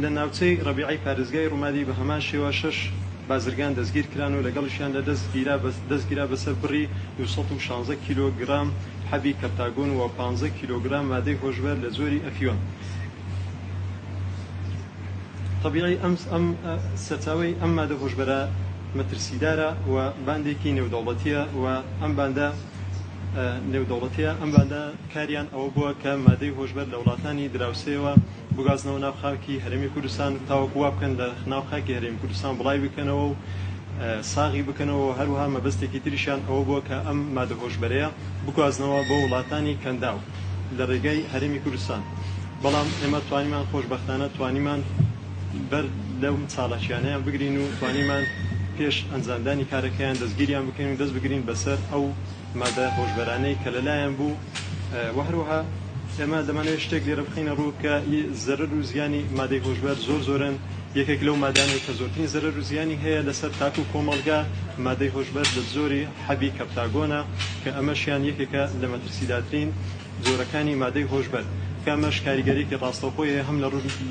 لە ناوچەی ڕەبیعی پارێزگای ڕوومادی بە هەمان شێوە 6 بازرگان دەستگیر کران و لەگەڵیشیان لە دەستگیرا بەسەر بڕی 216 کیلۆگرام حەبی کەپتاگۆن و 15 کیلۆگرام مادەی هۆشبەر لە زۆری ئەفیۆن. طبیعی ئەم سەرچاوەی ئەم مادە هۆشبەرە مەترسیدارە و باندێکی نێودەوڵەتیە و ئەم باندە نێودەوڵەتیە. ئەم باندە کاریان ئەوە بووە کە مادەی هۆشبەر لە وڵاتانی دراوسێەوە بگازنەوە ناو خاکی هەرێمی کوردستان تاوەکو وا بکەن لە ناو خاکی هەرێمی کوردستان بڵاوی بکەنەوە و ساغی بکەنەوە. هەروەها مەبەستێکی تریشان ئەوە بووە کە ئەم مادە هۆشبەرەیە بگازنەوە بۆ وڵاتانی کەنداو لە ڕێگەی هەرێمی کوردستان. بەڵام ئێمە توانیمان خۆشبەختانە توانیمان بەر لەو چاڵەکیانەیان بگرین و توانیمان پێش ئەنجامدانی کارەکەیان دەستگیریان بکەین و دەست بگرین بەسەر ئەو مادە هۆشبەرانەی کە لەلایەن بوو. و هەروەها ئێمە دەمانەوێت شتێک لێرە بخینە ڕوو کە زەرەر و زیانی مادەی هۆشبەر زۆرن. یەکێک لەو مادانێک کە زۆرترین زەرەر و زیانی هەیە لەسەر تاکو و کۆمەڵگا مادەی هۆشبەر لە زۆری حەبی کەپتاگۆنە کە ئەمەشیان یەکێکە لە مەترسیداترین جۆرەکانی مادەی هۆشبەر. کامەش کاریگەریکی ڕاستەوخۆیە هەم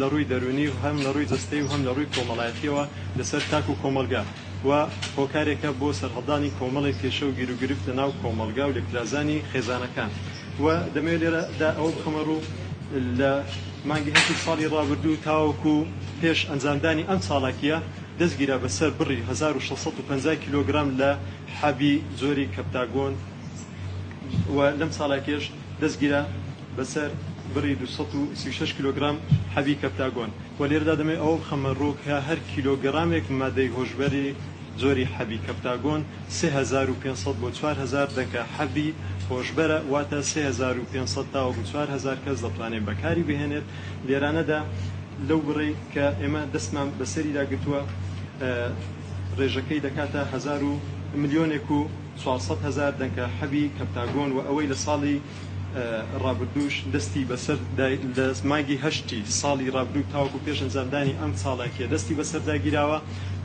لە ڕووی دەرونی و هەم لە ڕووی جستەی و هەم لە ڕووی کۆمەڵایەتیەوە لەسەر تاکو و کۆمەلگا و هۆکارێکە بۆ سەرهەڵدانی کۆمەڵی کێشە و گیرروگرفت لە ناو کۆمەلگا و لێکرازانی خێزانەکان. و دەمەوێت لێرەدا ئەوە بخەمە ڕوو لە مانگی هەشتی ساڵی ڕابردوو تاوەکو پێش ئەنجامدانی ئەم چاڵاکیە دەستگیرا بەسەر بڕی 1650 کیلۆگرام لە حەبی زۆری کەپتاگۆن و لەم ساڵاکێش دەستگیرا بەسەر بڕی 236 کیلۆگرام حەبی کەپتاگۆن. و لێرەدا دەمەوێت ئەوە بخەمە ڕوو کە هەر کیلۆگرامێک مادەی هۆشبەری زۆری حەبی کەپتاگۆن 3500 بۆ 4000 دەکە حەبی هۆشبەرە واتە 3500 تا 4000 کەس دەتوانێت بەکاری بهێنێت. لێرانەدا لەو بڕی کە ئێمە دەستمان بەسەری داگرتووە ڕێژەکەی دەکاتە 1000 ملیۆنێک و 400,000 دەکە حەبی کەپتاگۆن و ئەوەی لە ساڵی ڕابردووش دەستی بەسەر لە مانگی هەشتی ساڵی ڕابردوو تاوەکو پێش ئەنجامدانی ئەم چاڵاکیە دەستی بەسەر داگیراوە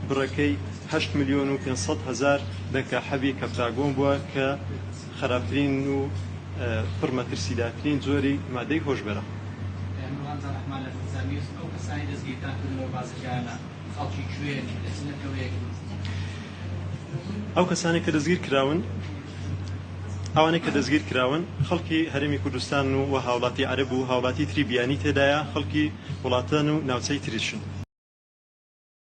بڕەکەی 8,500,000 دەکە حەبی کەپتاگۆن بووە کە خراپترین و پڕمەترسیداترین زۆری مادەی هۆشبەرە. ئەو کەسانی کە دەستگیر کراون ئەوانەی کە دەستگیر کراون خەڵکی هەرێمی کوردستان و هاوڵاتی عەرەب و هاوڵاتی تری بیانی تێدایە خەڵکی وڵاتان و ناوچەی تریشن.